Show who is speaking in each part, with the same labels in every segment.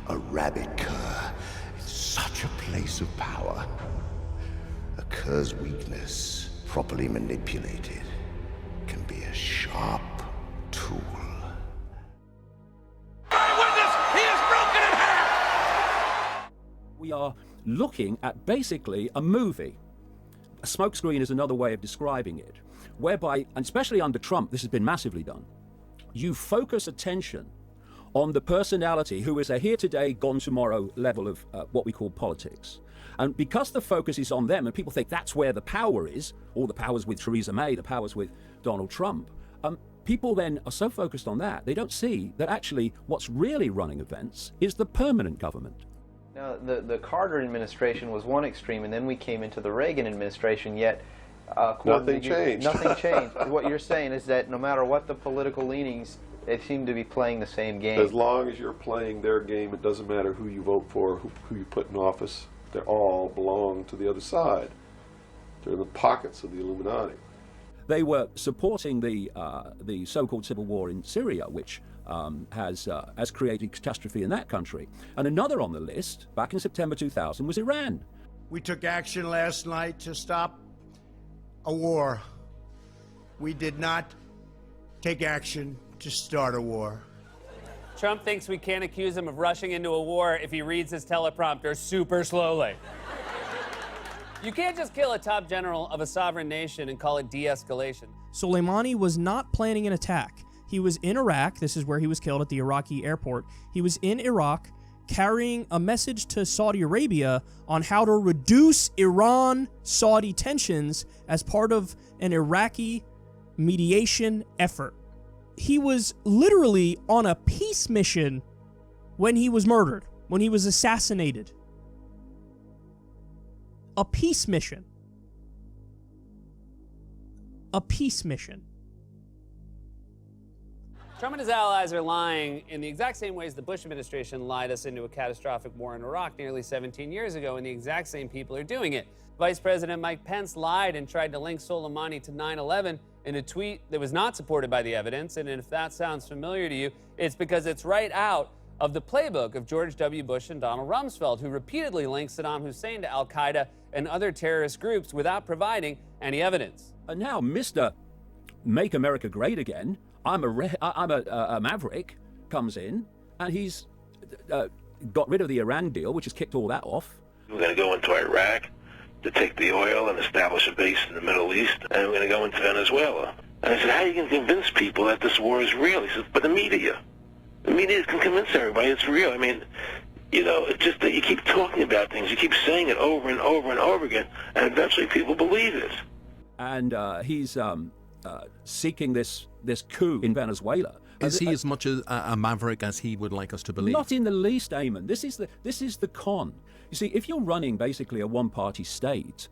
Speaker 1: a rabid cur in such a place of power. A cur's weakness, properly manipulated, can be a sharp tool.
Speaker 2: We are looking at basically a movie. A smokescreen is another way of describing it, whereby, and especially under Trump, this has been massively done, you focus attention on the personality who is a here today, gone tomorrow level of what we call politics. And because the focus is on them and people think that's where the power is, all the powers with Theresa May, the powers with Donald Trump, people then are so focused on that, they don't see that actually what's really running events is the permanent government.
Speaker 3: Now, the Carter administration was one extreme, and then we came into the Reagan administration, yet
Speaker 4: nothing changed.
Speaker 3: Nothing changed. What you're saying is that no matter what the political leanings, they seem to be playing the same game.
Speaker 4: As long as you're playing their game, it doesn't matter who you vote for, who you put in office. They all belong to the other side. They're in the pockets of the Illuminati.
Speaker 2: They were supporting the so-called civil war in Syria, which has created catastrophe in that country. And another on the list, back in September 2000, was Iran.
Speaker 5: We took action last night to stop a war. We did not take action to start a war.
Speaker 6: Trump thinks we can't accuse him of rushing into a war if he reads his teleprompter super slowly. You can't just kill a top general of a sovereign nation and call it de-escalation.
Speaker 7: Soleimani was not planning an attack. He was in Iraq. This is where he was killed at the Iraqi airport. He was in Iraq carrying a message to Saudi Arabia on how to reduce Iran-Saudi tensions as part of an Iraqi mediation effort. He was literally on a peace mission when he was murdered, when he was assassinated. A peace mission. A peace mission.
Speaker 6: Trump and his allies are lying in the exact same ways the Bush administration lied us into a catastrophic war in Iraq nearly 17 years ago, and the exact same people are doing it. Vice President Mike Pence lied and tried to link Soleimani to 9/11 in a tweet that was not supported by the evidence, and if that sounds familiar to you, it's because it's right out of the playbook of George W. Bush and Donald Rumsfeld, who repeatedly linked Saddam Hussein to al-Qaeda and other terrorist groups without providing any evidence.
Speaker 2: And now Mr. Make America Great Again, I'm a maverick, comes in, and he's got rid of the Iran deal, which has kicked all that off.
Speaker 8: We're going to go into Iraq to take the oil and establish a base in the Middle East, and we're going to go into Venezuela. And I said, how are you going to convince people that this war is real? He says, but the media can convince everybody it's real. I mean, you know, it's just that you keep talking about things, you keep saying it over and over and over again, and eventually people believe it.
Speaker 2: And he's seeking this coup in Venezuela.
Speaker 9: Is he as much a maverick as he would like us to believe?
Speaker 2: Not in the least, Eamon. This is the con. You see, if you're running basically a one-party state,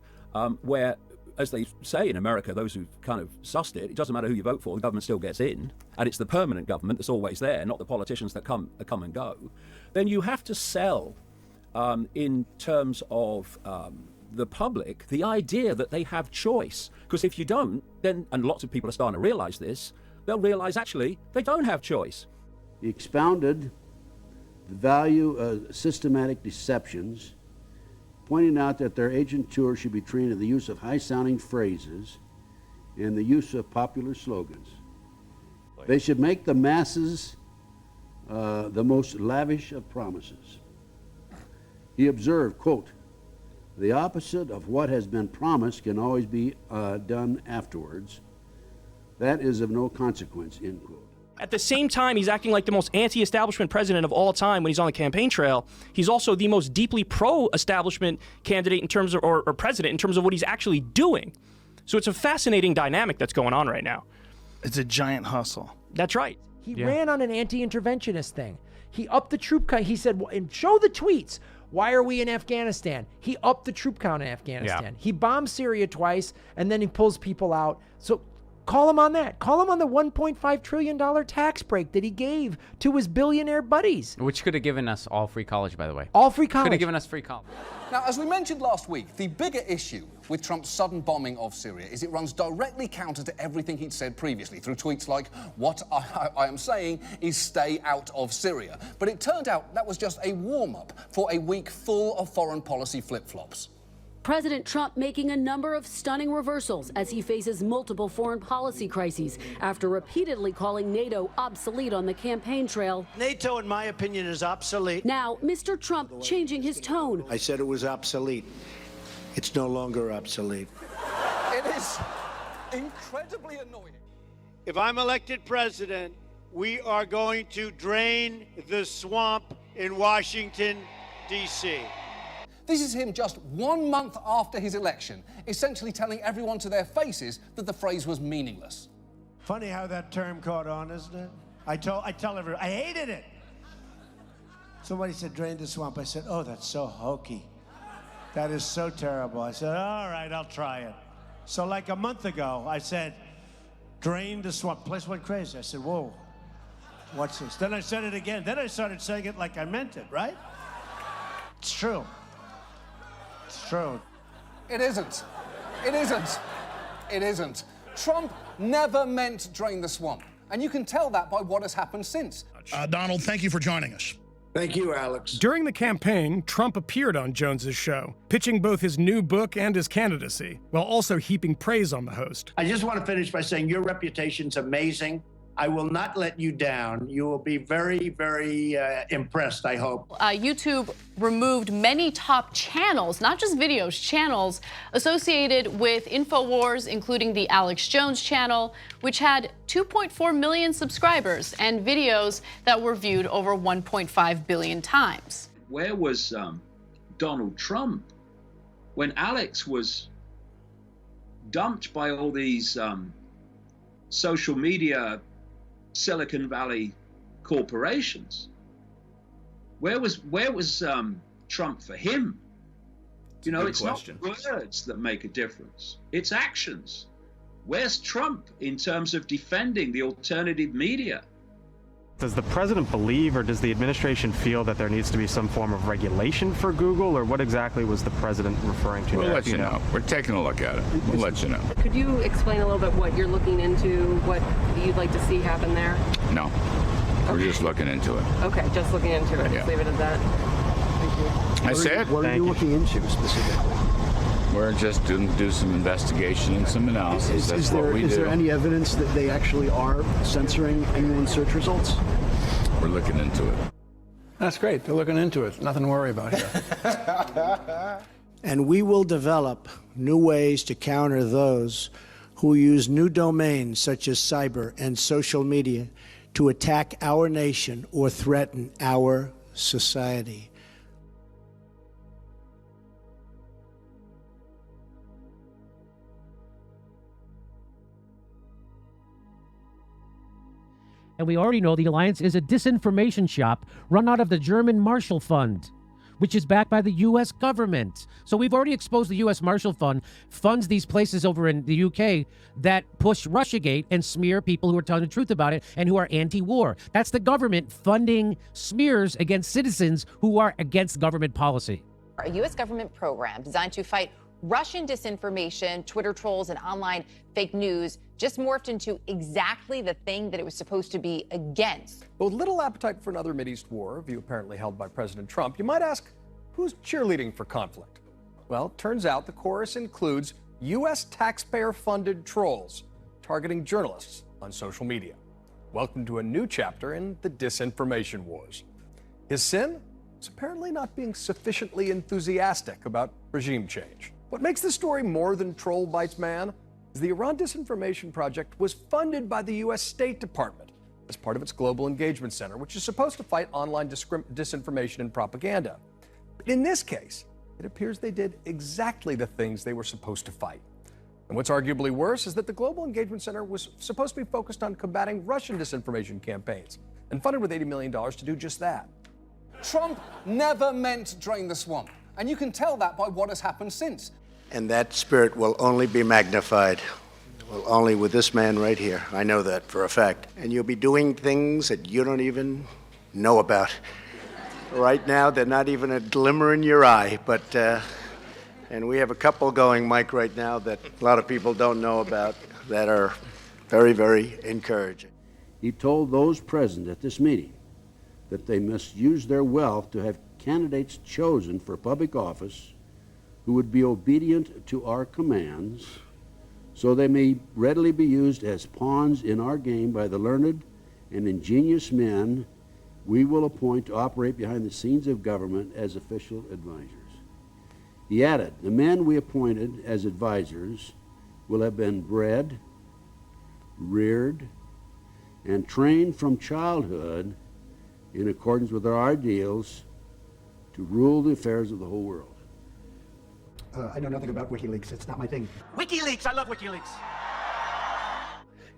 Speaker 2: where, as they say in America, those who kind of sussed it, it doesn't matter who you vote for, the government still gets in, and it's the permanent government that's always there, not the politicians that come and go, then you have to sell, in terms of the public, the idea that they have choice. Because if you don't, then, and lots of people are starting to realize this, they'll realize actually they don't have choice.
Speaker 10: He expounded the value of systematic deceptions, pointing out that their agentures should be trained in the use of high-sounding phrases and the use of popular slogans. They should make the masses the most lavish of promises. He observed, quote, "The opposite of what has been promised can always be done afterwards. That is of no consequence," end quote.
Speaker 7: At the same time, he's acting like the most anti-establishment president of all time when he's on the campaign trail. He's also the most deeply pro-establishment candidate in terms of, or president in terms of what he's actually doing. So it's a fascinating dynamic that's going on right now.
Speaker 11: It's a giant hustle.
Speaker 7: That's right.
Speaker 12: He ran on an anti-interventionist thing. He upped the troop count. He said, and show the tweets. Why are we in Afghanistan? He upped the troop count in Afghanistan.
Speaker 13: Yeah.
Speaker 12: He bombed Syria twice, and then he pulls people out. So Call him on that. Call him on the $1.5 trillion tax break that he gave to his billionaire buddies.
Speaker 13: Which could have given us all free college, by the way.
Speaker 12: All free college.
Speaker 13: Could have given us free college.
Speaker 14: Now, as we mentioned last week, the bigger issue with Trump's sudden bombing of Syria is it runs directly counter to everything he'd said previously through tweets like, "What I am saying is stay out of Syria." But it turned out that was just a warm-up for a week full of foreign policy flip-flops.
Speaker 15: President Trump making a number of stunning reversals as he faces multiple foreign policy crises after repeatedly calling NATO obsolete on the campaign trail.
Speaker 5: NATO, in my opinion, is obsolete.
Speaker 15: Now, Mr. Trump changing his tone.
Speaker 5: I said it was obsolete. It's no longer obsolete.
Speaker 14: It is incredibly annoying.
Speaker 5: If I'm elected president, we are going to drain the swamp in Washington, D.C.
Speaker 14: This is him just 1 month after his election, essentially telling everyone to their faces that the phrase was meaningless.
Speaker 5: Funny how that term caught on, isn't it? I tell everyone, I hated it. Somebody said, drain the swamp. I said, oh, that's so hokey. That is so terrible. I said, all right, I'll try it. So like a month ago, I said, drain the swamp. The place went crazy. I said, whoa, what's this? Then I said it again. Then I started saying it like I meant it, right? It's true. It's true.
Speaker 14: It isn't. It isn't. It isn't. Trump never meant drain the swamp. And you can tell that by what has happened since.
Speaker 16: Donald, thank you for joining us.
Speaker 5: Thank you, Alex.
Speaker 17: During the campaign, Trump appeared on Jones's show, pitching both his new book and his candidacy, while also heaping praise on the host.
Speaker 5: I just want to finish by saying your reputation's amazing. I will not let you down. You will be very, very impressed, I hope.
Speaker 18: YouTube removed many top channels, not just videos, channels associated with InfoWars, including the Alex Jones channel, which had 2.4 million subscribers and videos that were viewed over 1.5 billion times.
Speaker 19: Where was Donald Trump when Alex was dumped by all these social media Silicon Valley corporations? Where was Trump for him? You know, it's not words that make a difference. It's actions. Where's Trump in terms of defending the alternative media?
Speaker 20: Does the president believe, or does the administration feel that there needs to be some form of regulation for Google, or what exactly was the president referring to?
Speaker 21: We'll let you know. We're taking a look at it. We'll let you know.
Speaker 22: Could you explain a little bit what you're looking into, what you'd like to see happen there?
Speaker 21: No. We're just looking into it.
Speaker 22: Okay, just looking into it.
Speaker 21: Yeah.
Speaker 22: Just leave it at that. Thank you.
Speaker 21: I said.
Speaker 10: What are you looking into specifically?
Speaker 21: We're just do some investigation and some analysis. That's what we do.
Speaker 10: Is there any evidence that they actually are censoring anyone's search results?
Speaker 21: We're looking into it.
Speaker 23: That's great. They're looking into it. Nothing to worry about here.
Speaker 5: And we will develop new ways to counter those who use new domains such as cyber and social media to attack our nation or threaten our society.
Speaker 24: And we already know the alliance is a disinformation shop run out of the German Marshall Fund, which is backed by the U.S. government. So we've already exposed the U.S. Marshall Fund funds these places over in the UK that push Russiagate and smear people who are telling the truth about it and who are anti-war. That's the government funding smears against citizens who are against government policy.
Speaker 25: A U.S. government program designed to fight Russian disinformation, Twitter trolls, and online fake news just morphed into exactly the thing that it was supposed to be against.
Speaker 26: But with little appetite for another Mideast war, a view apparently held by President Trump, you might ask, who's cheerleading for conflict? Well, turns out the chorus includes U.S. taxpayer-funded trolls targeting journalists on social media. Welcome to a new chapter in the disinformation wars. His sin is apparently not being sufficiently enthusiastic about regime change. What makes this story more than troll bites man is the Iran Disinformation Project was funded by the U.S. State Department as part of its Global Engagement Center, which is supposed to fight online disinformation and propaganda. But in this case, it appears they did exactly the things they were supposed to fight. And what's arguably worse is that the Global Engagement Center was supposed to be focused on combating Russian disinformation campaigns and funded with $80 million to do just that.
Speaker 14: Trump never meant drain the swamp. And you can tell that by what has happened since.
Speaker 5: And that spirit will only be magnified Well, only with this man right here. I know that for a fact. And you'll be doing things that you don't even know about. Right now, they're not even a glimmer in your eye, but, and we have a couple going, Mike, right now that a lot of people don't know about that are very, very encouraging.
Speaker 10: He told those present at this meeting that they must use their wealth to have candidates chosen for public office who would be obedient to our commands, so they may readily be used as pawns in our game by the learned and ingenious men we will appoint to operate behind the scenes of government as official advisors. He added, the men we appointed as advisors will have been bred, reared, and trained from childhood in accordance with our ideals to rule the affairs of the whole world.
Speaker 23: I know nothing about WikiLeaks. It's not my thing.
Speaker 1: WikiLeaks! I love WikiLeaks!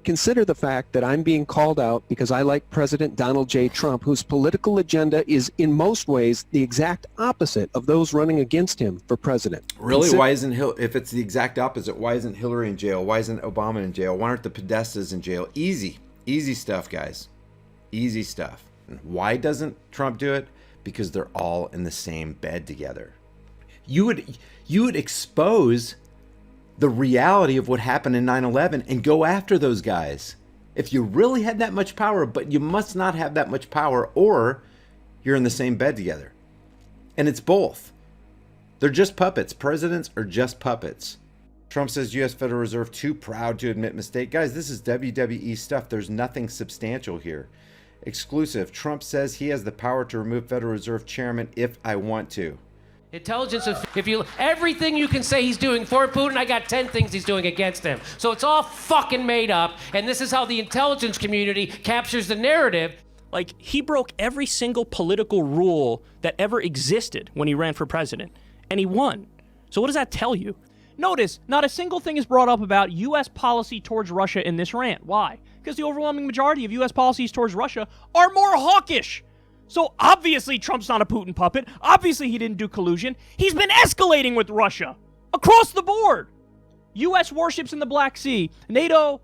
Speaker 26: Consider the fact that I'm being called out because I like President Donald J. Trump, whose political agenda is in most ways the exact opposite of those running against him for president.
Speaker 3: Really? Why isn't if it's the exact opposite, why isn't Hillary in jail? Why isn't Obama in jail? Why aren't the Podestas in jail? Easy stuff, guys. Easy stuff. And why doesn't Trump do it? Because they're all in the same bed together. You would expose the reality of what happened in 9/11 and go after those guys. If you really had that much power, but you must not have that much power, or you're in the same bed together. And it's both. They're just puppets. Presidents are just puppets. Trump says U.S. Federal Reserve too proud to admit mistake. Guys, this is WWE stuff. There's nothing substantial here. Exclusive. Trump says he has the power to remove Federal Reserve Chairman if I want to.
Speaker 24: Intelligence, everything you can say he's doing for Putin, I got 10 things he's doing against him. So it's all fucking made up, and this is how the intelligence community captures the narrative.
Speaker 7: Like, he broke every single political rule that ever existed when he ran for president, and he won. So what does that tell you? Notice, not a single thing is brought up about U.S. policy towards Russia in this rant. Why? Because the overwhelming majority of U.S. policies towards Russia are more hawkish. So obviously Trump's not a Putin puppet. Obviously he didn't do collusion. He's been escalating with Russia across the board. U.S. warships in the Black Sea. NATO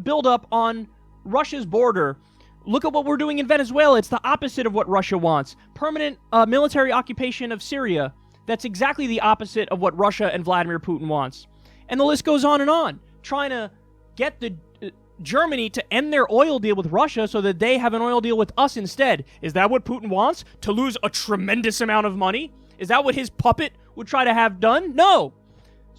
Speaker 7: buildup on Russia's border. Look at what we're doing in Venezuela. It's the opposite of what Russia wants. Permanent military occupation of Syria. That's exactly the opposite of what Russia and Vladimir Putin wants. And the list goes on. Trying to get the Germany to end their oil deal with Russia so that they have an oil deal with us instead. Is that what Putin wants? To lose a tremendous amount of money? Is that what his puppet would try to have done? No.